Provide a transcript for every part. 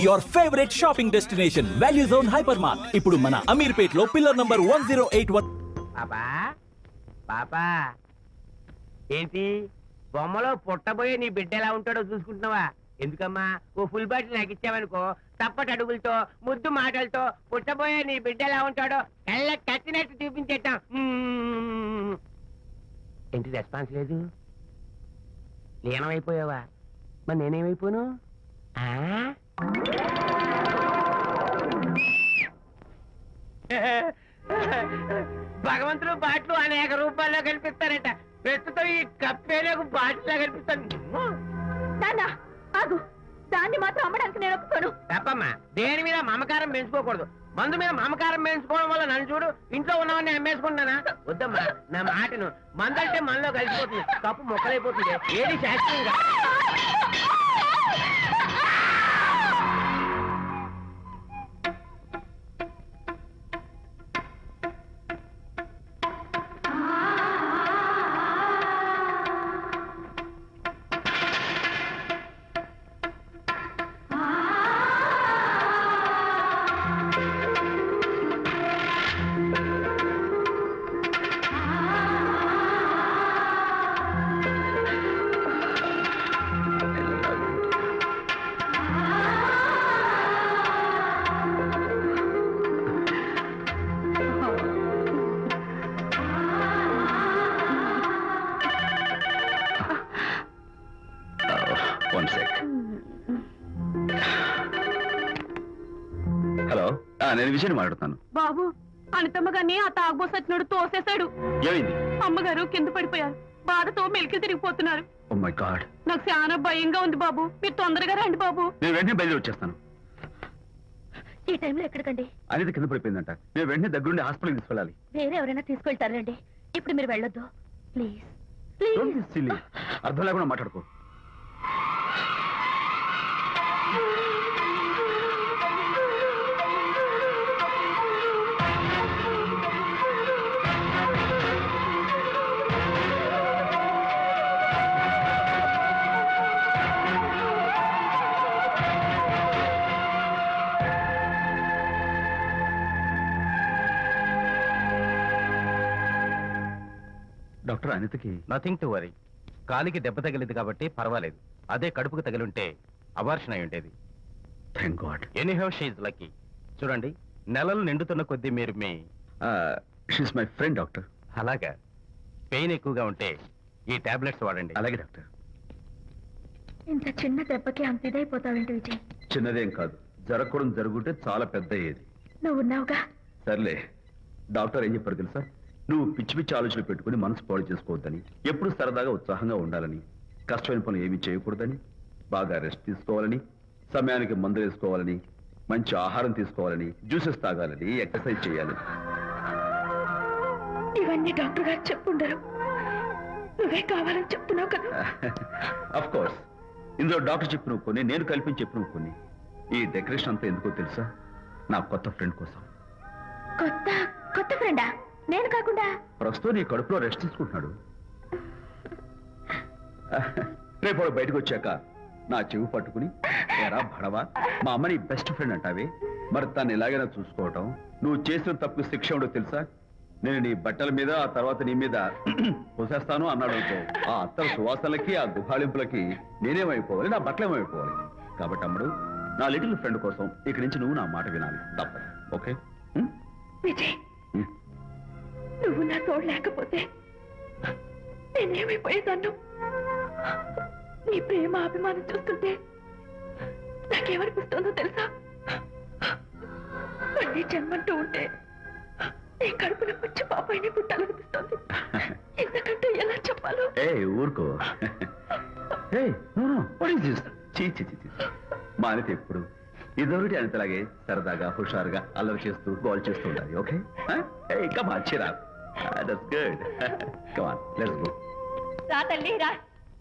Your favourite shopping destination value zone hyper mart ఇప్పుడు మన అమీర్పేట్ లో పిల్లర్ నంబర్ 1081. పాపా పాపా ఏంటి బొమ్మలో పుట్టబోయే నీ బిడ్డ ఎలా ఉంటాడో చూసుకుంటున్నావా? ఎందుకమ్మా ఓ ఫుల్ బాటిల్ నాకు ఇచ్చావనుకో తప్పటి అడుగులతో ముద్దు మాటలతో పుట్టబోయే నీ బిడ్డ ఎలా ఉంటాడో కళ్ళ కట్టినట్టు చూపించేద్దాం. ఏంటి రెస్పాన్స్ లేదు? లీనమైపోయావా? మరి నేనేమైపోను? భగవంతుడు బాట్లు అనేక రూపాల్లో కనిపిస్తారట. ప్రస్తుతం ఈ కప్పేలకు బాటిలా కనిపిస్తాను. ఆగు, దాన్ని మాత్రం అమ్మడానికి నేను ఒప్పుకోను. తప్పమ్మా, దేని మీద మమకారం పెంచుకోకూడదు. మందు మీద మమకారం పెంచుకోవడం వల్ల నన్ను చూడు, ఇంట్లో ఉన్నవన్నీ అమ్మేసుకుంటానా? వద్దమ్మా, నా మాటను. మందంటే మనలో కలిసిపోతుంది, కప్పు మొక్కలైపోతుంది. ఏది శాస్త్రీయంగా హలో, నేను విజయ్ మాట్లాడుతాను. బాబు, అనితమ్మ గారిని ఆ తాగుబోసు వచ్చినోడు తోసేశాడు. ఏమైంది? అమ్మగారు కింద పడిపోయారు. బాధతో మెలికి తిరిగిపోతున్నారు. ఓ మై గాడ్, నాకు చాలా భయంగా ఉంది బాబు. మీరు తొందరగా రండి బాబు. నేను వెంటనే బయలుదేరి వచ్చేస్తాను. ఈ టైంలో ఎక్కడికండి? అనిత కింద పడిపోయిందంట. నేను వెంటనే దగ్గరుండి హాస్పిటల్కి తీసుకెళ్ళాలి. వేరే ఎవరైనా తీసుకెళ్తారండి. ఇప్పుడు మీరు వెళ్ళొద్దు ప్లీజ్. Don't be silly. అర్థం లేకుండా మాట్లాడుకో. డాక్టర్, అనితకి నథింగ్ టు వరీ. కాలికి దెబ్బ తగిలింది కాబట్టి పర్వాలేదు. అదే కడుపుకు తగిలింటే అబార్షన్ అయి ఉండేది. Thank God. Anyhow she's lucky. చూడండి, నెలలు నిండుతున్న కొద్దీ మీరు మీ షీస్ మై ఫ్రెండ్ డాక్టర్. అలాగా, పెయిన్ ఎక్కువగా ఉంటే ఈ టాబ్లెట్స్ వాడండి. అలాగే డాక్టర్. ఇంత చిన్న దెబ్బకి అంత ఇదైపోతావేంటి విజయ్? చిన్నదేం కాదు, జరగకూడదు జరుగుంటే చాలా పెద్ద అయ్యేది. నువ్వు ఉన్నావుగా. సర్లే, డాక్టర్ ఏం చెప్పారు తెలుసా? నువ్వు పిచ్చి పిచ్చి ఆలోచనలు పెట్టుకుని మనసు పాడు చేసుకోవద్దని, ఎప్పుడు సరదాగా ఉత్సాహంగా ఉండాలని, కష్టమైన పనులు ఏమీ చేయకూడదని, బాగా రెస్ట్ తీసుకోవాలని, సమయానికి మందులు వేసుకోవాలని, మంచి ఆహారం తీసుకోవాలని, జ్యూసెస్ తాగాలని, ఎక్సర్సైజ్ చేయాలి. ఇవన్నీ డాక్టర్ గారు చెప్పుండరు. నువ్వే కావాలని చెప్తున్నావు కదా. అఫ్ కోర్స్, ఇందులో డాక్టర్ చెప్పిన కొన్ని, నేను కల్పించి చెప్పిన కొన్ని. ఈ డెకరేషన్ అంతా ఎందుకో తెలుసా? నా కొత్త ఫ్రెండ్ కోసం. కొత్త కొత్త ఫ్రెండా? నేను కాకుండా? ప్రస్తుతం నీ కడుపులో రెస్ట్ తీసుకుంటున్నాడు. రేపు బయటకు వచ్చాక నా చెవి పట్టుకుని, ఎరా భడవా, మా అమ్మని బెస్ట్ ఫ్రెండ్ అంటావే, మరి తను ఎలాగైనా చూసుకోవటం, నువ్వు చేసిన తప్పుకు శిక్ష ఉండో తెలుసా? నేను నీ బట్టల మీద, ఆ తర్వాత నీ మీద పోసేస్తాను అన్నాడు అనుకో, ఆ అత్తల సువాసనలకి, ఆ గుహాళింపులకి నేనేమైపోవాలి, నా బట్టలేమైపోవాలి. కాబట్టి అమ్ముడు, నా లిటిల్ ఫ్రెండ్ కోసం ఇక్కడి నుంచి నువ్వు నా మాట వినాలి, తప్పదు. ఓకే? విజయ్, నువ్వు నా తోడు లేకపోతే నేనేమైపోయేదాన్ను. నీ ప్రేమ అభిమానం చూస్తుంటే నాకేమనిపిస్తుందో తెలుసా? మళ్ళీ జన్మంటూ ఉంటే నీ కడుపులో వచ్చి పాపాయిని పుట్టాలనిపిస్తుంది. ఎందుకంటే ఎలా చెప్పాలో. ఊరుకో. మా అనిత ఎప్పుడు ఇదొకటి అనితలాగే సరదాగా, హుషారుగా, అల్లరి చేస్తూ, గోల్ చేస్తూ ఉండాలి. Okay? Come on, cheer up. That's good. Come on, let's go. రా తల్లి రా.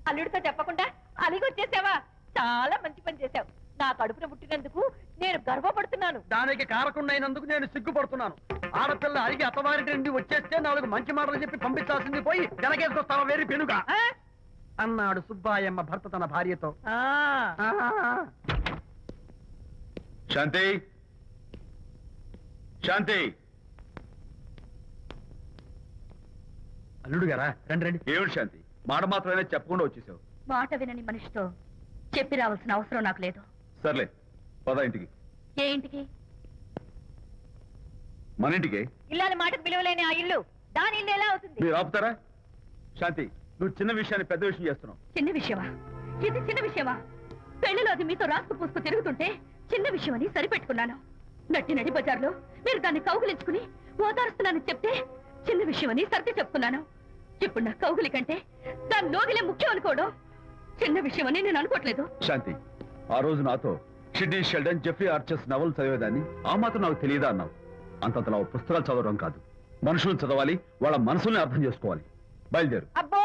అల్లుడితో చెప్పకుండా అలిగొచ్చేసావా? చాలా మంచి పని చేశావు. నా కడుపున పుట్టినందుకు నేను గర్వపడుతున్నాను. దానికి కారకుండైనందుకు నేను సిగ్గుపడుతున్నాను. ఆడపిల్ల అడిగి అత్తవారింటి నుండి వచ్చేస్తే 4 మంచి మాటలు చెప్పి పంపించాల్సింది పోయి వెనకేసుకొస్తావా వేరు పెనుగా అన్నాడు సుబ్బాయమ్మ భర్త తన భార్యతో. శాంతి శాంతి అల్లుడు గారా రండి రండి. ఏమిటి శాంతి మాట మాత్రమే చెప్పకుండా వచ్చేసావు? మాట వినని మనిషితో చెప్పి రావాల్సిన అవసరం నాకు లేదు. సర్లే పద ఇంటికి. ఏ ఇంటికి? మన ఇంటికి. ఇల్లాలి మాటకు విలువలేని ఆ ఇల్లు దాని ఇల్లు ఎలా అవుతుంది? మీరు ఆపుతారా? శాంతి నువ్వు చిన్న విషయాన్ని పెద్ద విషయం చేస్తున్నావు. చిన్న విషయమా? ఇది చిన్న విషయమా? పెళ్లిలో అది మీతో రాసుకు పూసుకు తిరుగుతుంటే చిన్న విషయం అని సరిపెట్టుకున్నాను. నట్టి నడి బజార్లో మీరు దాన్ని కౌగులించుకుని ఓదారుస్తున్నానని చెప్తే చిన్న విషయం అని సర్ది చెప్తున్నాను. ఇప్పుడు నా కౌగులి కంటే దాని లోగిలే ముఖ్యం అనుకోవడం చిన్న విషయం అని నేను అనుకోవట్లేదు. శాంతి ఆ రోజు నాతో షిడ్నీ షెల్డన్, జెఫ్రీ ఆర్చర్స్ నవలు చదివేదాన్ని ఆ మాత్రం నాకు తెలియదా అన్నావు. అంతంతలా పుస్తకాలు చదవడం కాదు, మనుషులను చదవాలి, వాళ్ళ మనసుల్ని అర్థం చేసుకోవాలి. బయలుదేరు. అబ్బో,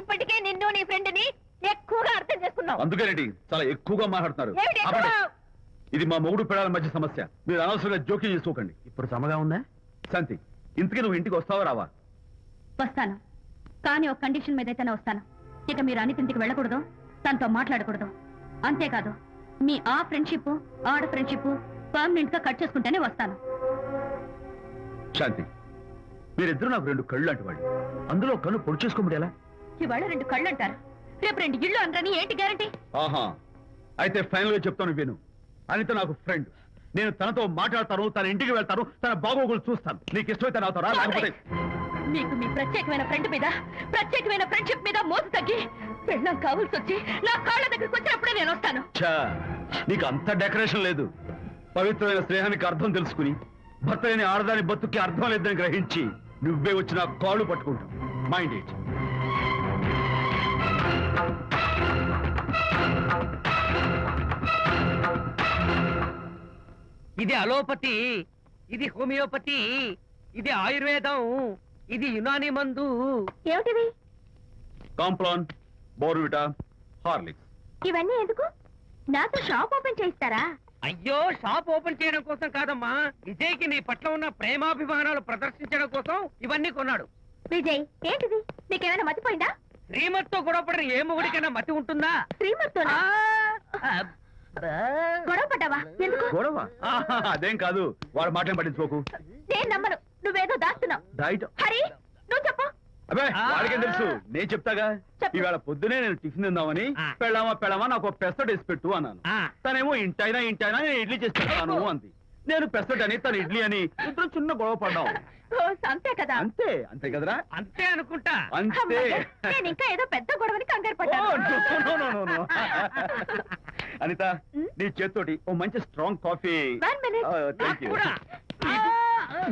ఇప్పటికే నిన్ను నీ ఫ్రెండ్ ని ఎక్కువగా అర్థం చేసుకున్నావు. అందుకేనండి చాలా ఎక్కువగా మాట్లాడుతున్నారు. ఏమిటి ఎక్కువ? ఆపండి. ఇది మా మొగుడు పిల్లల మధ్య సమస్య, మీరు అనవసరంగా జోక్యం చేసుకోకండి. ఇప్పుడు సమగా ఉందా? శాంతి ఇంతకీ నువ్వు ఇంటికి వస్తావా రావా? వస్తాను, కానీ ఒక కండిషన్ మీద అయితేనే వస్తాను. ఇక మీరు అనితింటికి వెళ్ళకూడదు, తనతో మాట్లాడకూడదు. అంతేకాదు మీ ఆ ఫ్రెండ్షిప్ ఆడ ఫ్రెండ్షిప్ పర్మనెంట్ గా కట్ చేసుకుంటేనే వస్తాను. శాంతి మీరిద్దరు నాకు రెండు కళ్ళు లాంటి వాళ్ళు, అందులో కళ్ళు పొడి చేసుకోమడి ఎలా? ఇవాళ రెండు కళ్ళు అంటారు, రేపు రెండు ఇళ్ళు అంటారని ఏంటి గ్యారంటీ? ఆహా, అయితే ఫైనల్ గా చెప్తాను విను. అనిత నాకు ఫ్రెండ్, నేను తనతో మాట్లాడతాను, తన ఇంటికి వెళ్తాను, తన బాగోగులు చూస్తాను. నీకు ఇష్టమైతే నాతో రా, లేకపోతే మీకు మీ ప్రత్యేకమైన ఫ్రెండ్ మీద ప్రత్యేకమైన ఫ్రెండ్షిప్ మీద మోసు తగ్గి పెళ్ళం కావాల్సి వచ్చి నా కాళ్ళ దగ్గరికి వచ్చినప్పుడే నేను వస్తాను. ఛా, నీకు అంత డెకరేషన్ లేదు. పవిత్రమైన స్నేహానికి అర్థం తెలుసుకుని భర్త లేని ఆడదాని బతుక్కి అర్థం లేదని గ్రహించి నువ్వే వచ్చి నా కాళ్ళు పట్టుకుంటావు. Mind it. ఇది అలోపతి, ఇది హోమియోపతి, ఇది ఆయుర్వేదం, ఇది యునాని మందు. ఏమిటివి? Complan, Bournvita, Horlicks. ఇవన్నీ ఎందుకు? నాతో షాప్ ఓపెన్ చేయిస్తారా? అయ్యో, షాప్ ఓపెన్ చేయడం కోసం కాదమ్మా, విజయ్కి నీ పట్ల ఉన్న ప్రేమాభిమానాలు ప్రదర్శించడం కోసం ఇవన్నీ కొన్నాడు. విజయ్, ఏంటిది? నీకేమైనా మతిపోయిందా? శ్రీమతితో గొడవపడిన ఏ మొగుడికైనా మతి ఉంటుందా? శ్రీమతితో గొడవ పడ్డావా? ఎందుకు? గొడవ? ఆహా, అదేం కాదు, వాడు మాటలు పట్టించుకోకు. నేను నమ్మను, నువ్వేదో దాస్తున్నావు. డైట్. హరి, నువ్వు చెప్పు. అబ్బే వాడికేం తెలుసు, నేను చెప్తాగా. చెప్పు. ఈవేళ పొద్దునే నేను టిఫిన్ తిందామని పెళ్ళామా నాకు పెసరట్ వేసి పెట్టు అన్నాను. తనేమో ఇంటైనా నేను ఇడ్లీ చేసి పెడతాను అంది. నేను పెసరట్ అని తను ఇడ్లీ అని ఇద్దరు చిన్న గొడవ పడ్డాం. ఓ, అంతే కదా? అంతే అంతే కదరా? అంతే అనుకుంటా. అంతే. అమ్మయ్య, నేను ఇంకా ఏదో పెద్ద గొడవని కంగారు ఓ, పడ్డాను. no. అనిత, నీ చేత్తోటి ఓ మంచి strong coffee. One minute. Thank you. కూడా.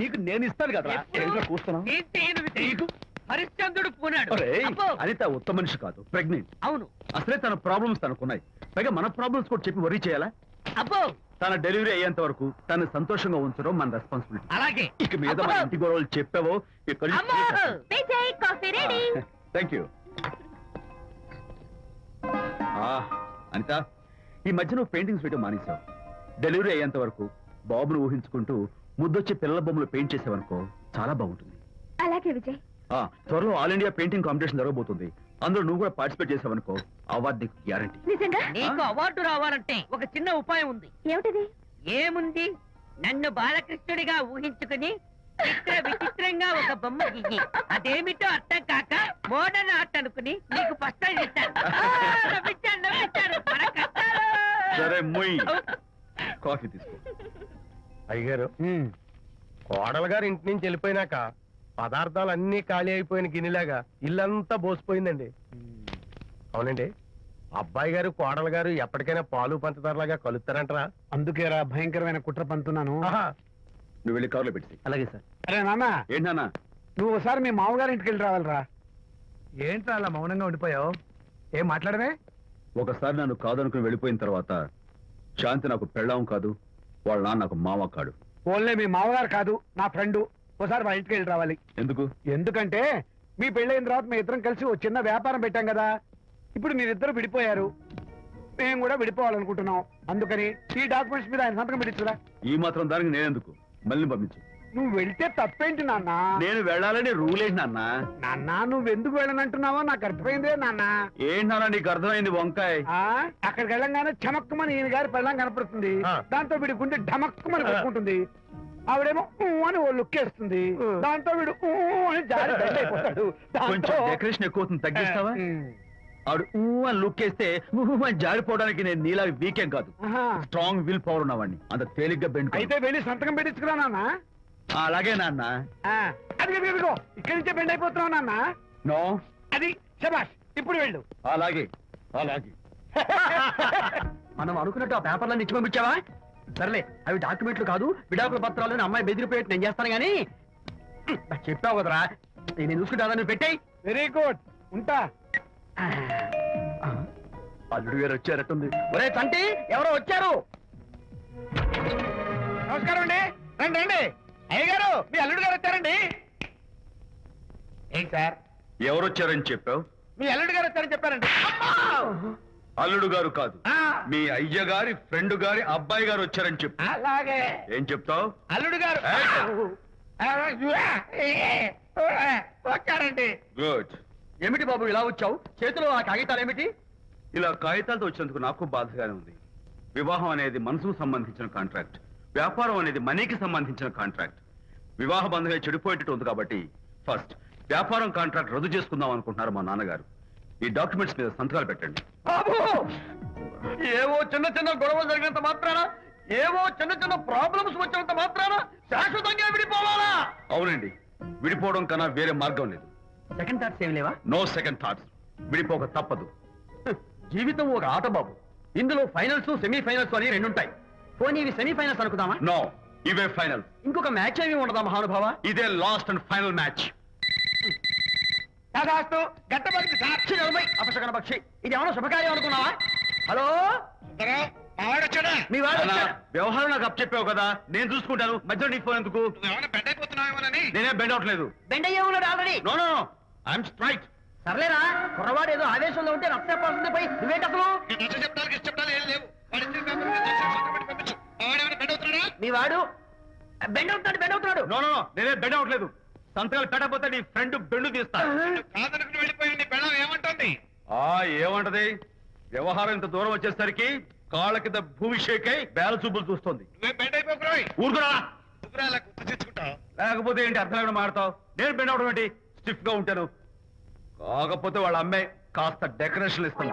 నీకు నేను ఇస్తాను కదరా. ఏంట్రా కూస్తున్నావు? ఏంటి ఈయన విజయ్? హరిశ్చంద్రుడు పూనాడు. ఒరేయ్, అబ్బో. అనిత ఉత్తమ మనిషి కాదు, ప్రెగ్నెంట్. అవును. అసలే తన ప్రాబ్లమ్స్ తనకున్నాయి, పైగా మన ప్రాబ్లమ్స్ కూడా చెప్పి వరీ చేయాలా? అబ్బో, తన డెలివరీ అయ్యేంత వరకు తను సంతోషంగా ఉంచడం మన రెస్పాన్సిబిలిటీ. అలాగే. ఇక మీద మన ఇంటి గొడవలు చెప్పావో అమ్మో. Vijay, coffee ready. Thank you. Anitha, ఈ మధ్య నువ్వు పెయింటింగ్స్ వేయడం మానేశావు. డెలివరీ అయ్యేంత వరకు బాబును ఊహించుకుంటూ ముద్దొచ్చే పిల్లల బొమ్మలు పెయింట్ చేసావనుకో చాలా బాగుంటుంది. అలాగే విజయ్. త్వరలో ఆల్ ఇండియా పెయింటింగ్ కాంపిటీషన్ జరగబోతుంది, అందులో నువ్వు కూడా పార్టిసిపేట్ చేసావనుకో అవార్డు నీకు గ్యారంటీ. నిజంగా? నీకు అవార్డు రావాలంటే ఒక చిన్న ఉపాయం ఉంది. ఏమిటిది? ఏముంది, నన్ను బాలకృష్ణుడిగా ఊహించుకుని చిత్ర విచిత్రంగా ఒక బొమ్మ గీయి, అదేమిటో అర్థం కాక మోడర్న్ ఆర్ట్ అనుకుని నీకు ఫస్ట్ ఇస్తాను. నవ్వించాను. మన కష్టాలు. సరే మొయ్, కాఫీ తీసుకో. అయ్యగారు, కోడలు గారు ఇంటి నుంచి వెళ్ళిపోయినాక పదార్థాలు అన్ని ఖాళీ అయిపోయిన గిన్నెలాగా ఇల్లంతా బోసిపోయిందండి. అవునండి, అబ్బాయి గారు కోడలు గారు ఎప్పటికైనా పాలు పంచదారలాగా కలుస్తారంటరా? అందుకేరా భయంకరమైన కుట్ర పంతున్నాను. నువ్వు వెళ్ళి కారులో పెట్టి. అలాగే సార్. అరే నాన్న, ఏంటన్నా? నువ్వు ఒకసారి మీ మామగారి ఇంటికి వెళ్ళి రావాలిరా. ఏంట్రా అలా మౌనంగా ఉండిపోయావు? ఏం మాట్లాడమే? ఒకసారి నన్ను కాదనుకుని వెళ్ళిపోయిన తర్వాత శాంతి నాకు పెళ్ళాం కాదు, వాళ్ళ నాన్న నాకు మామ కాడు. ఓన్లే మీ మామగారు కాదు, నా ఫ్రెండ్. ఒకసారి మా ఇంటికి వెళ్ళి రావాలి. ఎందుకు? ఎందుకంటే మీ పెళ్ళైన తర్వాత మీ ఇద్దరం కలిసి ఓ చిన్న వ్యాపారం పెట్టాం కదా. ఇప్పుడు మీరిద్దరు విడిపోయారు, మేము కూడా విడిపోవాలనుకుంటున్నాం. అందుకని ఈ డాక్యుమెంట్స్ మీద ఆయన సంతకం పెట్టించురా. ఈ మాత్రం దానికి నేనెందుకు? మళ్ళీ పంపించు. నువ్వు వెళ్తే తప్పేంటి నాన్న నేను వెళ్ళాలని రూల్ ఏంటి నాన్న? నాన్న నువ్వెందుకు వెళ్ళనంటున్నావో నాకు అర్థమైందే నాన్న ఏంటి నాన్న నీకు అర్థమైంది వంకాయ్? అక్కడికి వెళ్ళంగానే చమక్కుమని ఈయన గారి పెళ్ళం కనపడుతుంది. దాంతో వీడి గుండె ఢమక్కుమని పెట్టుకుంటుంది. ఆవిడేమో ఊ అని ఓ లుక్ వేస్తుంది. దాంతో వీడు ఊ అని జారి బెడ్ అయిపోతాడు. కొంచెం డెకరేషన్ ఎక్కువ అవుతుంది, తగ్గిస్తావా? ఆవిడ ఊ అని లుక్ వేస్తే ఊ అని జారిపోవడానికి నేను నీలా వీకేం కాదు, స్ట్రాంగ్ విల్ పవర్ ఉన్నవాడిని. అంత తేలిగ్గా బెండ్ అయితే వెళ్ళి సంతకం పెట్టించుకురా నాన్న. అలాగే నాన్న. అది ఇదిగో ఇక్కడి నుంచే బెండ్ అయిపోతున్నావు నాన్న. నో, అది శబాష్, ఇప్పుడు వెళ్ళు. అలాగే అలాగే. మనం అనుకున్నట్టు ఆ పేపర్లను ఇచ్చి పంపించావా? సర్లే, అవి డాక్యుమెంట్లు కాదు, విడాకుల పత్రాలు. అమ్మాయి బెదిరిపోయేట్టు నేను చేస్తాను గానీ చెప్పావు కదరా, నేను చూసుకుంటా. నువ్వు పెట్టాయి. వెరీ గుడ్, ఉంటా. అల్లుడు గారు వచ్చారట్టుంది. ఒరే తంటి, ఎవరో వచ్చారు. నమస్కారం అండి. రండి రండి. అయ్య గారు, మీ అల్లుడు గారు వచ్చారండి. ఏంటి సార్, ఎవరు వచ్చారని చెప్పావు? మీ అల్లుడు గారు వచ్చారని చెప్పారండి. అల్లుడు గారు కాదు, ఆ, మీ అయ్య గారి ఫ్రెండ్ గారి అబ్బాయి గారు వచ్చారని చెప్పు. అలాగే ఏం చెప్తావు? అల్లుడు గారు వచ్చారండి. గుడ్. ఏమిటి బాబు ఇలా వచ్చావు? చేతిలో ఆ కాగితాలు ఏమిటి? ఇలా కాగితాలతో వచ్చినందుకు నాకు బాధగానే ఉంది. వివాహం అనేది మనసుకు సంబంధించిన కాంట్రాక్ట్, వ్యాపారం అనేది మనీకి సంబంధించిన కాంట్రాక్ట్. వివాహ బంధంగా చెడిపోయేటట్టు ఉంది కాబట్టి ఫస్ట్ వ్యాపారం కాంట్రాక్ట్ రద్దు చేసుకుందాం అనుకుంటున్నారు మా నాన్నగారు. ఈ డాక్యుమెంట్స్ మీద సంతకాలు పెట్టండి. బాబు, ఏవో చిన్న చిన్న గొడవలు జరిగినంత మాత్రాన, ఏవో చిన్న చిన్న ప్రాబ్లమ్స్ వచ్చినంత మాత్రాన శాశ్వతంగా విడిపోవాలా? అవునండి, విడిపోవడం కన్నా వేరే మార్గం లేదు. సెకండ్ థాట్స్ ఏమి లేవా? No second thoughts. విడిపోక తప్పదు. జీవితం ఒక ఆట బాబు. ఇందులో ఫైనల్స్, సెమీఫైనల్స్ అని రెండుంటాయి. పోనీ ఇవి సెమీఫైనల్స్ అనుకుందామా? నో, ఇవే ఫైనల్. ఇంకొక మ్యాచ్ ఏమి ఉండదా మహానుభావ? ఇదే లాస్ట్ అండ్ ఫైనల్ మ్యాచ్. కాదాస్తు గట్టబడింది సార్. అపశకన పక్షి, ఇది ఏమైనా శుభకార్యం అనుకున్నావా? హలో, మీ వాడు అన్నా, వచ్చాడు. వ్యవహారం నాకు అప్ చెప్పావు కదా, నేను చూసుకుంటాను. మధ్యలో నీకు ఫోన్ ఎందుకు? బెడ్ అయిపోతున్నావేమోనని. నేనే బెండ్ అవట్లేదు. బెండ్ అయ్యే ఉన్నాడు already. No no, I'm straight. సర్లేరా, కుర్రవాడు ఏదో ఆవేశంలో ఉంటే రక్త చెప్పాల్సింది పోయి నువ్వేంటి అసలు? చెప్తాను ఏం లేవు. మీ వాడు బెండ్ అవుతున్నాడు. నో నో, నేనే బెండ్ అవట్లేదు. సంతకాలు పెట్టకపోతే నీ ఫ్రెండ్ బెండు తీస్తా. కాదనుకుని వెళ్ళిపోయి నీ పెళ్ళం ఏమంటుంది? ఏమంటది? వ్యవహారం ఇంత దూరం వచ్చేసరికి కాళ్ళ కింద భూమి షేక్ అయి బేల చూపులు చూస్తుంది. నువ్వేం బెడ్ అయిపోకురాయి. ఊరుకురా. నువ్వురా గుర్తు తెచ్చుకుంటావు. లేకపోతే ఏంటి అర్థం లేకుండా మాడతావు? నేను బెండ్ అవడం ఏంటి? స్టిఫ్ గా ఉంటాను. కాకపోతే వాళ్ళ అమ్మాయి కాస్త డెకరేషన్ ఇస్తుంది.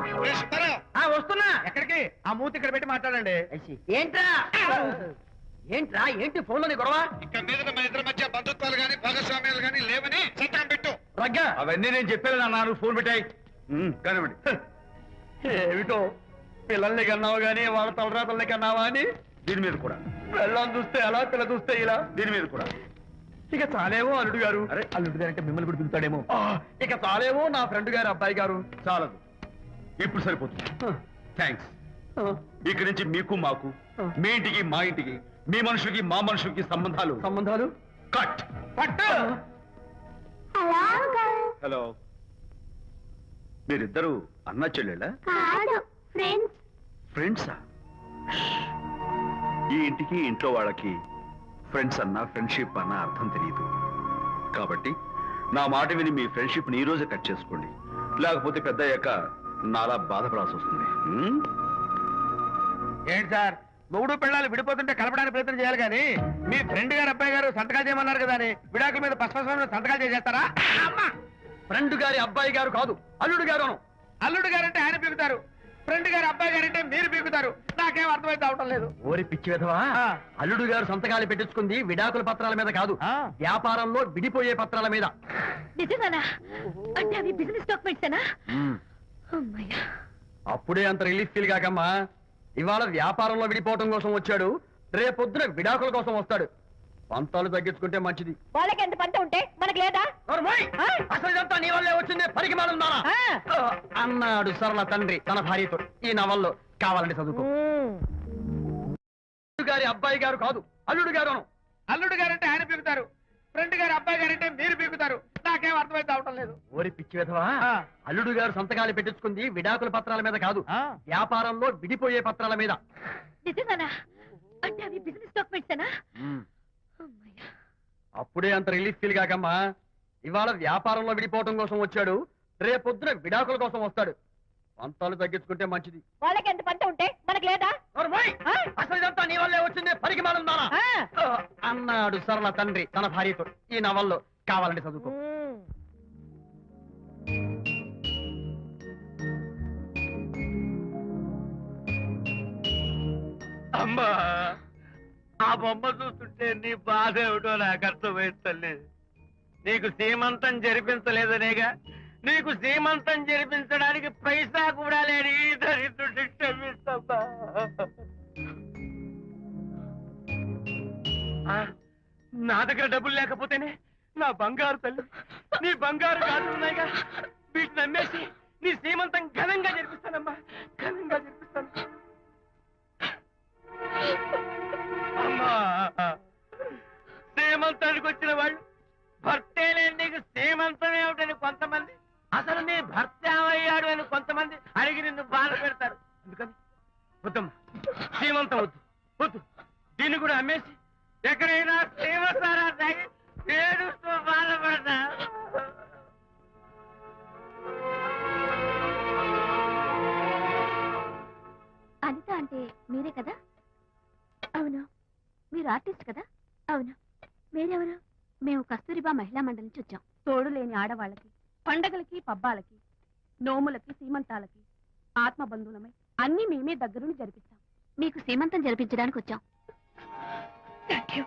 వస్తున్నా. ఎక్కడికి? ఆ మూతి ఇక్కడ పెట్టి మాట్లాడండి. ఏంట్రా ఏంటి ఫోన్ లోని గొడవ? ఇక మీద మన ఇద్దరి మధ్య బంధుత్వాలు గాని భాగస్వామ్యాలు గాని లేవని సంతకం పెట్టు. రగ్గా, అవన్నీ నేను చెప్పాను అన్నారు. ఫోన్ పెట్టాయి కానివ్వండి. ఏమిటో పిల్లల్ని కన్నావు గానీ వాళ్ళ తలరాతల్ని కన్నావా అని. దీని మీద కూడా, పిల్లల్ని చూస్తే అలా, పిల్ల చూస్తే ఇలా. దీని మీద కూడా. ఇక చాలేమో అల్లుడు గారు. అరే, అల్లుడు గారు అంటే మిమ్మల్ని కూడా పిలుతాడేమో. ఇక చాలేమో నా ఫ్రెండ్ గారు అబ్బాయి గారు. చాలదు, ఇప్పుడు సరిపోతుంది. థ్యాంక్స్. ఇక్కడి నుంచి మీకు మాకు, మీ ఇంటికి మా ఇంటికి, మీ మనుషులకి మా మనుషులకి సంబంధాలు కట్. పట్టు. హలో, మీరిద్దరు అన్నా చెల్లెళ్ళా? ఫ్రెండ్సా? ఈ ఇంటికి ఇంట్లో వాళ్ళకి ఫ్రెండ్స్ అన్నా ఫ్రెండ్షిప్ అన్నా అర్థం తెలియదు. కాబట్టి నా మాట విని మీ ఫ్రెండ్షిప్ ని ఈ రోజే కట్ చేసుకోండి. లేకపోతే పెద్ద అయ్యాక నాలా బాధపడాల్సి వస్తుంది. ఏంటి సార్, మొగుడు పిల్లలు విడిపోతుంటే కలపడానికి ప్రయత్నం చేయాలి కానీ మీ ఫ్రెండ్ గారు అబ్బాయి గారు సంతకాలు చేయమన్నారు కదా అని విడాకుల మీద పశ్చిమ సంతకాలు చేసేస్తారా? ఫ్రెండ్ గారి అబ్బాయి గారు కాదు, అల్లుడు గారు. అల్లుడు గారంటే ఆయన పీకుతారు, ఫ్రెండ్ గారు అబ్బాయి గారంటే మీరు పీకుతారు. నాకేం అర్థమైతే అవటం లేదు. ఓరి పిచ్చి విధవా, ఆ. అల్లుడు గారు సంతకాలు పెట్టించుకుంది విడాకుల పత్రాల మీద కాదు, ఆ. వ్యాపారంలో విడిపోయే పత్రాల మీద. నిజంగానా? అంటే అవి బిజినెస్ డాక్యుమెంట్సేనా? అమ్మయ్యా. అప్పుడే అంత రిలీఫ్ ఫీల్ కాకమ్మా. ఇవాళ వ్యాపారంలో విడిపోవటం కోసం వచ్చాడు, రేపొద్దున విడాకుల కోసం వస్తాడు. పంతాలు తగ్గించుకుంటే మంచిది. వాళ్ళకి ఎంత పంట ఉంటే మనకి లేదా? నోర్మోయ్! అసలు ఇదంతా నీ వల్లే వచ్చింది, పరికి మాలుందానా అన్నాడు సరళ తండ్రి తన భార్యతో ఈ నవల్లో. కావాలంటే చదువుకో. అల్లుడు గారి అబ్బాయి గారు కాదు, అల్లుడు గారు. అల్లుడు గారంటే ఆయన పీకుతారు, ఫ్రెండ్ గారు అబ్బాయి గారంటే మీరు పీకుతారు. నాకేం అర్థమైతే అవటం లేదు. ఓరి పిచ్చి విధవా, ఆ. అల్లుడు గారు సంతకాలు పెట్టించుకుంది విడాకుల పత్రాల మీద కాదు, ఆ. వ్యాపారంలో విడిపోయే పత్రాల మీద. నిజంగానా? అంటే అవి బిజినెస్ డాక్యుమెంట్సేనా? అమ్మయ్యా. ఇప్పుడే అంత రిలీఫ్ ఫీల్ కాకమ్మా. ఇవాళ వ్యాపారంలో విడిపోవటం కోసం వచ్చాడు, రేపొద్దున విడాకుల కోసం వస్తాడు. పంతాలు తగ్గించుకుంటే మంచిది. వాళ్ళకి ఎంత పంట ఉంటే మనకు లేదా? అసలు ఇదంతా నీ వల్లే వచ్చింది, పనికి మానుందానా అన్నాడు సరళ తండ్రి తన భార్యతో. ఈ నవల్లో కావాలంటే చదువుకో. అమ్మా, ఆ బొమ్మ చూస్తుంటే నీ బాధ ఏమిటో నాకు అర్థమైంది తల్లి. నీకు సీమంతం జరిపించలేదనేగా, నీకు సీమంతం జరిపించడానికి పైసా కూడా లేని ఈ దరిద్రుడిని క్షమిస్తమ్మా. నా దగ్గర డబ్బులు లేకపోతేనే నా బంగారు తల్లి, నీ బంగారు గాజులు ఉన్నాయిగా, వీటిని అమ్మేసి నీ సీమంతం ఘనంగా జరిపిస్తానమ్మా, ఘనంగా జరిపిస్తాను. అమ్మా, సీమంతానికి వచ్చిన వాళ్ళు భర్తే లేని నీకు సీమంతం ఏమిటని కొంతమంది, అసలు నీ భర్త ఏమయ్యాడు అని కొంతమంది అడిగి నిన్ను బాధ పెడతారు. అందుకని వద్దమ్మా, సీమంతం వద్దు వద్దు. దీన్ని కూడా అమ్మేసి ఎక్కడైనా సీమసారా తాగి ఏడుస్తూ బాధపడతా. అనిత అంటే మీరే కదా? అవును. మీరు ఆర్టిస్ట్ కదా? అవును. మీరెవరు? మేము కస్తూరిబా మహిళా మండలి నుంచి వచ్చాం. తోడు లేని ఆడవాళ్ళకి, పండగలకి, పబ్బాలకి, నోములకి, సీమంతాలకి ఆత్మ బంధువులమై అన్ని మేమే దగ్గరుండి జరిపిస్తాం. మీకు సీమంతం జరిపించడానికి వచ్చాం. Thank you.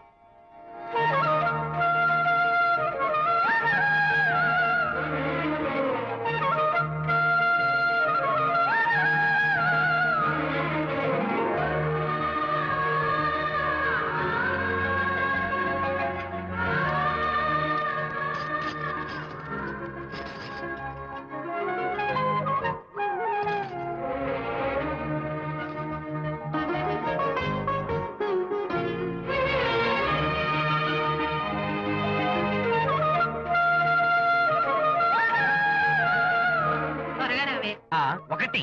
ఆ 1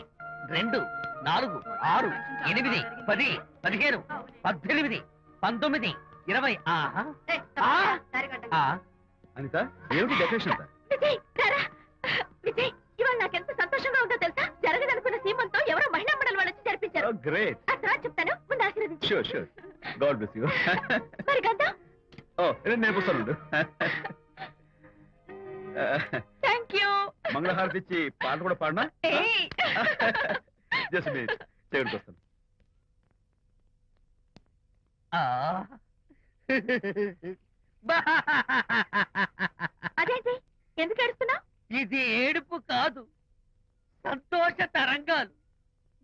2 4 6 8 10 15 18 19 20. అనిత, ఏమిటి డెకరేషన్ అంతా? విజయ్, రారా. విజయ్, ఇవాళ నాకెంత సంతోషంగా ఉందో తెలుసా? జరగదనుకున్న సీమంతో ఎవరో మహిళా మండలి వాళ్ళు వచ్చి జరిపించారు. గ్రేట్. ఆ తర్వాత చెప్తాను, ముందు ఆశీర్వదించు. Sure sure. God bless you. మరి గంధం. ఓ, నేను వస్తాను. Thank you. మంగళహారతి ఇచ్చి పాట కూడా పాడినా? ఏయ్. జస్ట్ మినిట్, చేయడానికి వస్తాను. అదేంటి, ఎందుకు ఏడుస్తున్నావు? ఇది ఏడుపు కాదు, సంతోష తరంగాలు.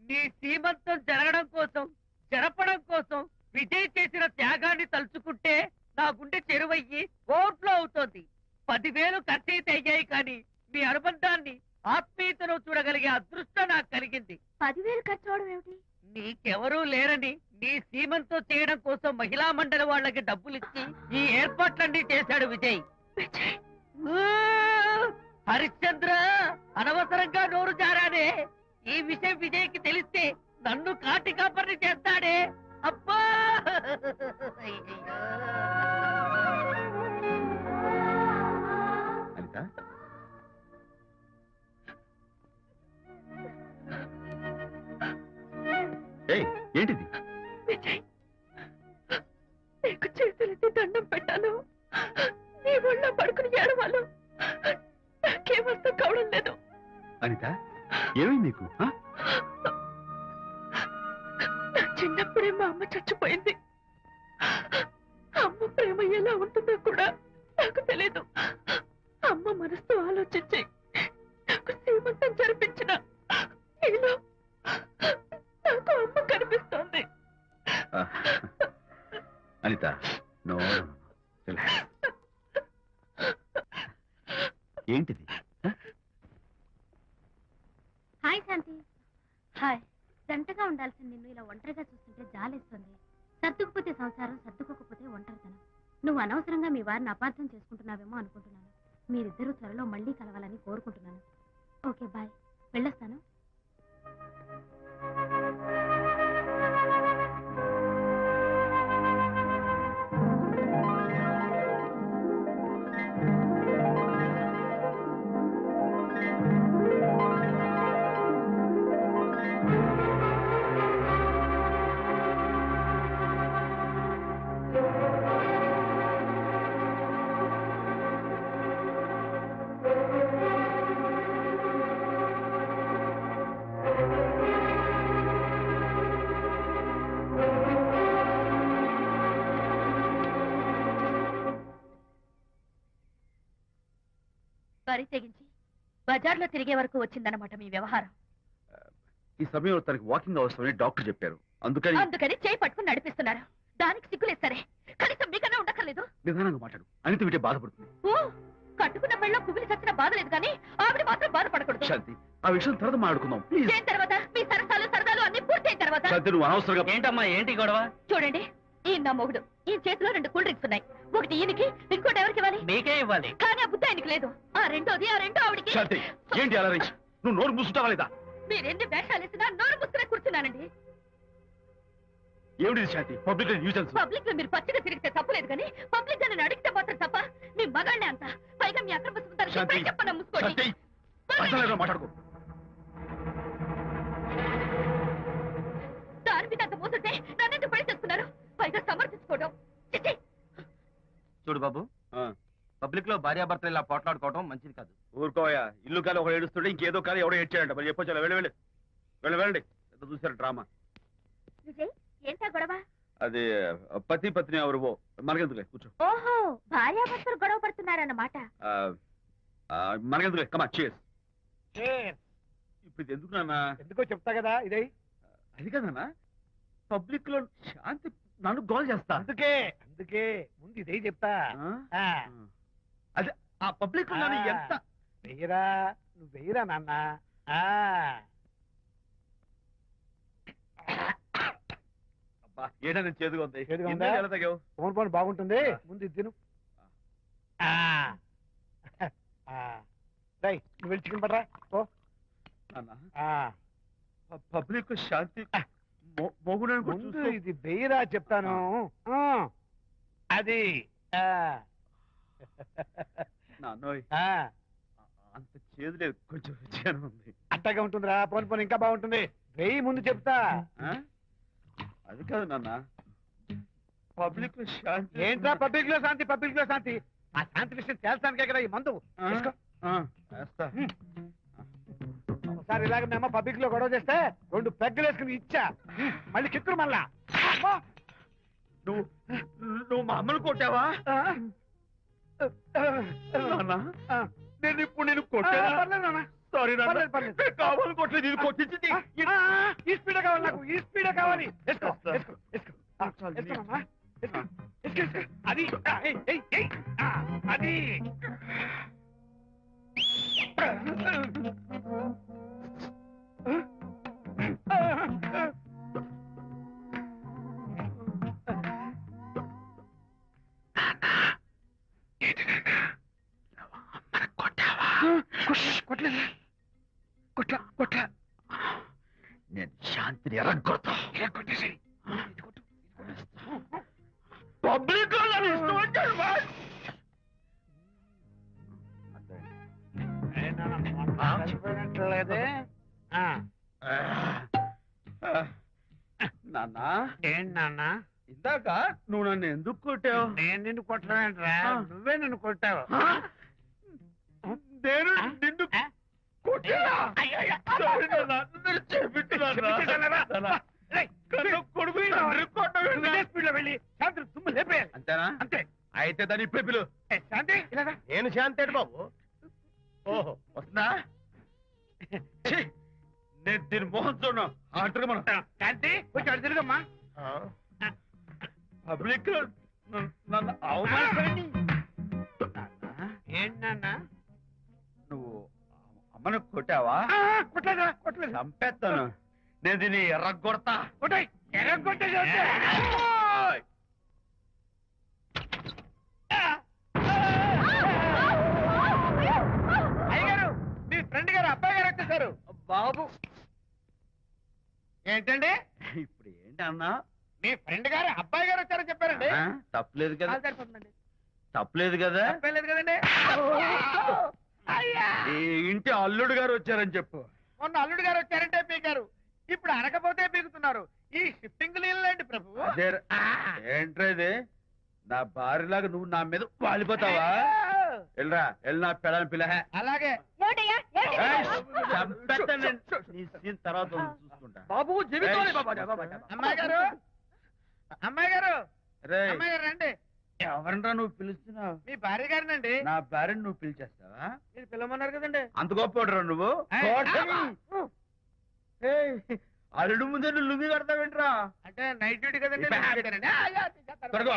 నీ సీమంతం జరగడం కోసం, జరపడం కోసం విజయ్ చేసిన త్యాగాన్ని తలుచుకుంటే నా గుండె చెరువయ్యి ఓట్లో అవుతోంది. 10,000 ఖర్చయితే అయ్యాయి, కానీ మీ అనుబంధాన్ని, ఆత్మీయతను చూడగలిగే అదృష్టం నాకు కలిగింది. 10,000 ఖర్చు అవడం ఏమిటి? నీకెవరూ లేరని నీ సీమంతో చేయడం కోసం మహిళా మండలి వాళ్ళకి డబ్బులిచ్చి ఈ ఏర్పాట్లన్నీ చేశాడు విజయ్. ఊ, హరిశ్చంద్ర, అనవసరంగా నోరు జారానే. ఈ విషయం విజయ్కి తెలిస్తే నన్ను కాటి కాపర్ని చేస్తాడే. అబ్బా, అనిత, ఏయ్, ఏంటిది? విజయ్, నీకు చేతులెత్తి దండం పెట్టాను. నీ ఒళ్ళో పడుకుని ఏడవాలు నాకేమర్థం కావడం లేదు. అనిత, ఏమైంది నీకు? నా చిన్నప్పుడే మా అమ్మ చచ్చిపోయింది. అమ్మ ప్రేమ ఎలా ఉంటుందో కూడా నాకు తెలీదు. అమ్మ మనసుతో ఆలోచించి నాకు సీమంతం జరిపించిన నీలో నాకు అమ్మ కనిపిస్తోంది. అనిత, నో, ఏంటిది? హాయ్ శాంతి. హాయ్. జంటగా ఉండాల్సిన నిన్ను ఇలా ఒంటరిగా చూస్తుంటే జాలేస్తుంది. సర్దుకుపోతే సంసారం, సర్దుకోకపోతే ఒంటరితనం. నువ్వు అనవసరంగా మీ వారిని అపార్థం చేసుకుంటున్నావేమో అనుకుంటున్నాను. మీరిద్దరూ త్వరలో మళ్ళీ కలవాలని కోరుకుంటున్నాను. Okay, bye. వెళ్ళొస్తాను. బరి తెగించి బజార్లో తిరిగే వరకు వచ్చిందన్నమాట మీ వ్యవహారం. ఈ సమయంలో తనకి వాకింగ్ అవసరమని డాక్టర్ చెప్పారు. అందుకని చేయి పట్టుకుని నడిపిస్తున్నారు. దానికి సిగ్గులేదు సరే, కనీసం మీకన్నా ఉండక్కర్లేదు. నిదానంగా మాట్లాడు. అనిత వింటే బాధపడుతుంది. ఓ కట్టుకున్న పెళ్ళ కుమిలి చచ్చిన బాధ లేదు కానీ ఆవిడ మాత్రం బాధపడకూడదు. శాంతి, ఆ విషయం తర్వాత మాట్లాడుకుందాం ప్లీజ్. చేయిన తర్వాత మీ సరసాలు అన్ని పూర్తయిన తర్వాత. శాంతి, నువ్వు అనవసరంగా ఏంటమ్మా ఏంటి గొడవ? చూడండి, ఈయన నా మొగుడు. ఈ చేతిలో 2 కూల్ డ్రింక్స్ ఉన్నాయి. ఒకటి ఈయనకి, ఇంకోటి ఎవరికి ఇవ్వాలి? మీకే ఇవ్వాలి. కానీ ఆ బుద్ధి ఆయనకి లేదు. ఆ రెండో ఆవిడికి. శాంతి, ఏంటి అలా నువ్వు నోరు మూసుకుంటావా లేదా? మీరెన్ని వేషాలు వేసినా నోరు ముసుకునే కూర్చున్నానండి. ఏమిటి శాంతి? Public nuisance. పబ్లిక్ లో మీరు పచ్చిగా తిరిగితే తప్పలేదు కానీ పబ్లిక్ గా నన్ను అడిగితే మాత్రం తప్ప. మీ మగాళ్ళే అంత. పైగా మీ అక్రమ శాంతి, చెప్పన ముసుకోండి. శాంతి, అసలు మాట్లాడుకో. దాని మీద అంత మోసంటే నన్నెందుకు పడి చేస్తున్నారు? పైగా సమర్థించుకోవడం. చిచ్చి. చూడు బాబు, ఆ, పబ్లిక్ లో భార్యాభర్తలు ఇలా పోట్లాడుకోవడం మంచిది కాదు. ఊరుకోయా. ఇల్లు కాదు ఒకడు ఏడుస్తుంటే ఇంకేదో కాదు ఎవడో ఏడ్చాడంట. మరి చెప్పొచ్చు. వెళ్ళండి. ఎంత చూసారు డ్రామా. విజయ్, ఏంటా గొడవ? అది పతి పత్ని ఎవరు మనకెందుకులే, కూర్చో. ఓహో, భార్యాభర్తలు గొడవ పడుతున్నారన్నమాట. ఆ, మనకెందుకులే, కమా చేస్. ఇప్పుడు ఇది ఎందుకు నాన్న? ఎందుకో చెప్తా కదా ఇదే. అది కదన్నా, పబ్లిక్ లో శాంతి నన్ను గోల్ చేస్తా. అందుకే ముందు ఇదే చెప్తా. ఆ? అదే ఆ పబ్లిక్ లో నన్ను ఎంత వెయ్యరా, నువ్వు వెయ్యరా నాన్న. ఏంటో నేను చేదుగా ఉంది. చేదుగా ఉందా? ఎందుకు ఎలా తగ్గావు? ఫోన్ బాగుంటుంది. ముందు ఇది తిను. రై, నువ్వు వెళ్ళి చికెన్ పడరా. ఓ నాన్న, ఆ, పబ్లిక్ శాంతి మొగుడని కూడా ముందు చూస్తూ- ఇది వెయ్యరా చెప్తాను. అది నాన్నోయ్, అంత చేదు లేదు, కొంచెం రుచిగానే ఉంది. అట్టగా ఉంటుందిరా. పోను ఇంకా బాగుంటుంది. వెయ్యి ముందు చెప్తా. ఆ? అది కాదు నాన్న, పబ్లిక్ లో శాంతి. ఏంట్రా పబ్లిక్ లో శాంతి? ఆ శాంతి విషయం తేల్చడానికే కదా ఈ మందు. ఆ? తీసుకో. ఆ, వేస్తా. ఒకసారి ఇలాగ మేము పబ్లిక్ లో గొడవ చేస్తే 2 పెగ్గలు వేసుకుని ఇచ్చా. మళ్ళీ కిక్కురు మళ్ళా. అమ్మా! నువ్వు మా అమ్మను కొట్టావా? నాన్న, ఆ. నేను ఇప్పుడు నేను కొట్టానా? పర్లేదు నాన్న. సారీ నాన్న, పర్లేదు. నేను కావాలని కొట్టలేదు. ఇది కొట్టించింది. ఈ స్పీడే కావాలి నాకు. ఈ స్పీడే కావాలి. వేసుకో. చాలు. వేసుకోమమ్మా. వేసుకో. అది ఏయ్, ఏయ్, ఏయ్. అది కొట్లా. నేను శాంతిని ఎరగొడతా. కొట్టేసి పబ్లిక్ లో నన్ను ఇష్టం వచ్చాడు చనిపోయినట్లేదే. నాన్న, ఏంటి నాన్న? ఇందాక నువ్వు నన్ను ఎందుకు కొట్టావు? నేను నిన్ను కొట్టలేంట్రా, నువ్వే నన్ను కొట్టావు. నేను నిన్ను కొట్టానా? సారీ నాన్న, నన్ను చేపించున్నాను. కొడుకు స్పీడ్ లో వెళ్ళి శాంతి తుమ్ము లేపేయాలి. అంతేనా? అంతే. అయితే దాని ఇప్పుడే పిలు. శాంతి ఇలా రా. నేను శాంతేడు బాబు. ఓహో, వస్తుందా? ఛీ, నేను దీని మోహన్ చూడను. ఆటగా మనం శాంతి కొంచెం అటు తిరుగమ్మా. పబ్లిక్ లో నన్ను అవమానిస్తానని. ఏంటి నాన్న? నువ్వు అమ్మను కొట్టావా? కొట్టలేదు. చంపేస్తాను. నేను దీన్ని ఎర్రగొడతా. కొట్టాయి. ఎర్రగొట్టే అయ్యగారు, మీ ఫ్రెండ్ గారు అబ్బాయి గారు వచ్చేసారు. బాబు, ఏంటండి? ఇప్పుడు ఏంటి అన్నా? మీ ఫ్రెండ్ గారు అబ్బాయి గారు వచ్చారని చెప్పారండి. తప్పలేదు కదా? సరిపోతుందండి. తప్పలేదు కదా? తప్పలేదు కదండి. ఈ ఇంటి అల్లుడు గారు వచ్చారని చెప్పు. మొన్న అల్లుడు గారు వచ్చారంటే పీకారు, ఇప్పుడు అనకపోతే పీకుతున్నారు. ఈ షిఫ్టింగ్ లేండి ప్రభు. అదే ఏంట్రా ఇది? నా భార్యలాగా నువ్వు నా మీద వాలిపోతావా? వెళ్ళరా, వెళ్ళి నా పెళ్ళని పిల్ల. అలాగే. నీ సీన్ తర్వాత చూసుకుంటా. బాబు జీవితం. ఏయ్. అమ్మాయి గారు, అమ్మాయి గారు, రేయ్, అమ్మాయి గారు రండి. ఎవరంటా నువ్వు పిలుస్తున్నావు? మీ భార్య గారినండి. నా భార్యను నువ్వు పిలిచేస్తావా? మీరు పిలవమన్నారు కదండి. అంత గొప్ప నువ్వు? ఏయ్, అల్లుడు ముందే నువ్వు లుంగి కడతావేంట్రా? అంటే నైట్ డ్యూటీ కదండి. తొడగో.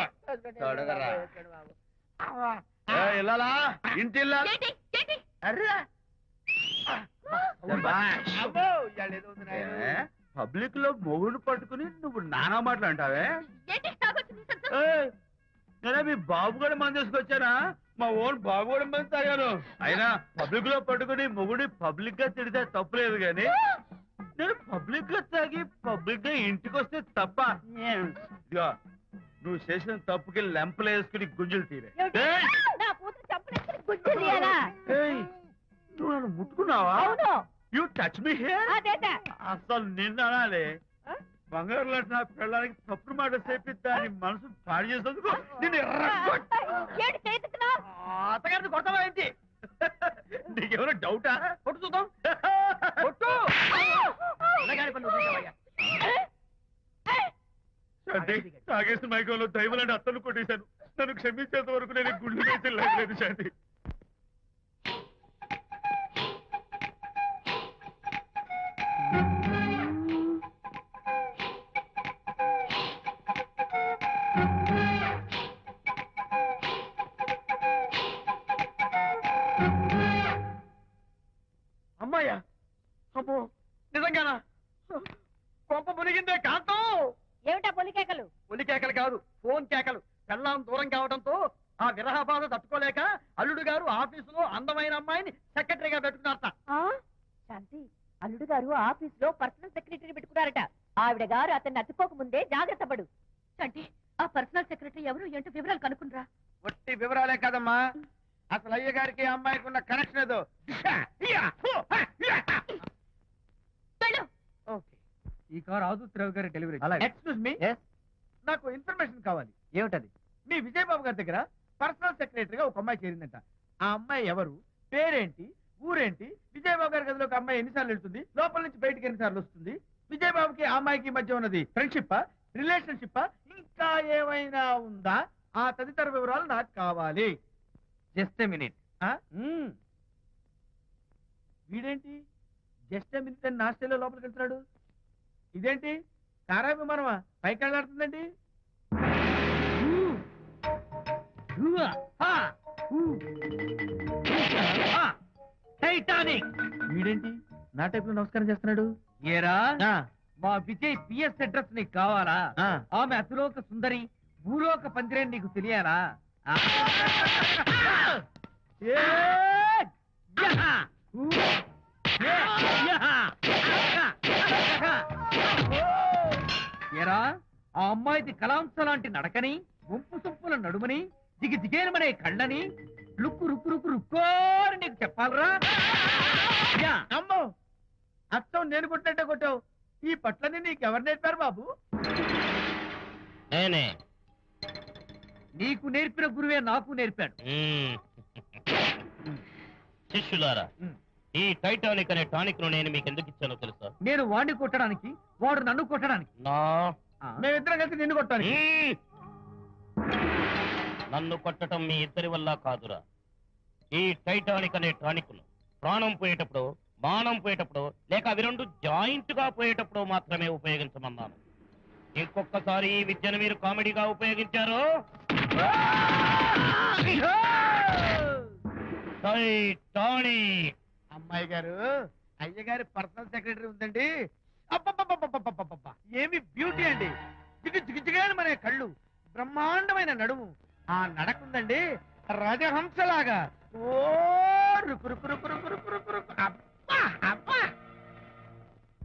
తొడగరా. ఏయ్, ఇల్లాలా? ఇంటి ఇల్లాలా? ఏంటి ఏంటి అర్రా శభాష్. అబ్బో, ఇవాళ ఏదో ఉంది నాయనా. పబ్లిక్ లో మొగుడు పట్టుకుని నువ్వు నానా మాటలు అంటావే? ఏంటి తాగొచ్చింది సత్తు? ఏయ్, నేనే మీ బాబు కూడా మంది తీసుకొచ్చానా? మా ఓన్ బాబు కూడా మంది తాగాను. అయినా పబ్లిక్ లో పట్టుకుని మొగుడి పబ్లిక్ గా తిడితే తప్పులేదు గాని నేను పబ్లిక్ గా తాగి పబ్లిక్ గా ఇంటికి వస్తే తప్ప. ఇదిగో నువ్వు చేసిన తప్పుకి లెంపలు వేసుకుని గుంజులు తీరే. ఏయ్! నా కూతురు చంపలేసుకుని గుజ్జు తీయాలా? ఏయ్, నువ్వు నన్ను ముట్టుకున్నావా? అవును. You touch me here? అదేట. అసలు నిన్ను అనాలి. బంగారు లాంటి నా పిల్లలకి తప్పుడు మాట చెప్పి దాని మనసు పాడు చేసేందుకు నిన్ను ఏంటి చేతుకున్నావు? అత్తగారిని కొడతావా ఏంటి? నీకేమైనా డౌటా? కొట్టు చూద్దాం. కొట్టు. శాంతి, తాగేసిన మైకంలో దైవలాంటి అత్తను కొట్టేశాను. నన్ను క్షమించేంత వరకు నేను గుళ్ళు వేసి లేదు శాంతి. అమ్మాయ్యా, అమ్మో, నిజంగానా? కొంప మునిగిందే కాంతం. ఏమిటా పొలికేకలు? ఒలి కేకలు కాదు, ఫోన్ కేకలు. పెళ్ళాం దూరం కావడంతో ఆ విరహ బాధ తట్టుకోలేక అల్లుడు గారు ఆఫీసులో అందమైన అమ్మాయిని సెక్రటరీగా పెట్టుకున్నారట. శాంతి, అల్లుడు గారు ఆఫీస్ లో పర్సనల్ సెక్రటరీ పెట్టుకున్నారట. ఆవిడ గారు అతన్ని అతుక్కోక ముందే జాగ్రత్త పడు. శాంతి, ఆ పర్సనల్ సెక్రటరీ ఎవరు ఏంటో వివరాలు కనుక్కునరా. వట్టి వివరాలే కదమ్మా, అసలు అయ్య గారికి అమ్మాయికి ఉన్న కనెక్షన్ ఏదో. వెళ్ళు. ఓకే, ఈ కార్ ఆదుత్రావు గారి డెలివరీ. ఎక్స్క్యూజ్ మీ, నాకు ఇన్ఫర్మేషన్ కావాలి. ఏమిటది? మీ విజయబాబు గారి దగ్గర పర్సనల్ సెక్రటరీగా ఒక అమ్మాయి చేరిందంట. ఆ అమ్మాయి ఎవరు, పేరేంటి, ఊరేంటి, విజయబాబు గారి గదిలోకి అమ్మాయి ఎన్నిసార్లు వెళ్తుంది, లోపల నుంచి బయటికి ఎన్నిసార్లు వస్తుంది, విజయబాబుకి ఆ అమ్మాయికి మధ్య ఉన్నది ఫ్రెండ్షిప్, రిలేషన్షిప్, ఇంకా ఏమైనా ఉందా? ఆ తదితర వివరాలు నాకు కావాలి. Just a minute. వీడేంటి జస్ట్ మినిట్ అని నాస్టేలో లోపలికి వెళ్తున్నాడు? ఇదేంటి కారా విమానమా పైకి వెళ్ళాడుతుందండి? టైటానిక్. వీడేంటి నా టైప్ లో నమస్కారం చేస్తున్నాడు? ఏరా, మా విజయ్ పిఎస్ అడ్రస్ నీకు కావాలా? ఆమె అతిలోక సుందరి, భూలోక పందిరే నీకు తెలియాలా? ఏరా, ఆ అమ్మాయిది కలాంస లాంటి నడకని, వంపు సొంపుల నడుమని, దిగి దిగేనమనే కళ్ళని, లుక్కు రుక్కు రుక్కు రుక్కోని నీకు చెప్పాలరా? అమ్మో, అత్తం నేను కొట్టినట్టే కొట్టావు. ఈ పట్లని నీకెవరు నేర్పారు బాబు? నేనే. నీకు నేర్పిన గురువే నాకు నేర్పాడు. శిష్యులారా, ఈ టైటానిక్ అనే టానిక్ ను నేను మీకు ఎందుకు ఇచ్చానో తెలుసా? నేను వాడిని కొట్టడానికి, వాడు నన్ను కొట్టడానికి. మేమిద్దరం కలిసి నిన్ను కొట్టాను. నన్ను కొట్టడం మీ ఇద్దరి వల్ల కాదురా. ఈ టైటానిక్ అనే టానిక్ ను ప్రాణం పోయేటప్పుడు, మానం పోయేటప్పుడు, లేక అవి రెండు జాయింట్ గా పోయేటప్పుడు మాత్రమే ఉపయోగించమన్నాను. ఇంకొకసారి ఈ విద్యను మీరు కామెడీగా ఉపయోగించారు, టైటానిక్. అమ్మాయి గారు, అయ్య గారి పర్సనల్ సెక్రటరీ ఉందండి. అబ్బబ్బబ్బబ్బబ్బబ్బబ్బ, ఏమి బ్యూటీ అండి! జిగిజిగిజిగాని మనే కళ్ళు, బ్రహ్మాండమైన నడుము, ఆ నడకుందండి రాజహంసలాగా. ఓ రుకు రుకు రుకు రుకు రుకు రుకు రుకు.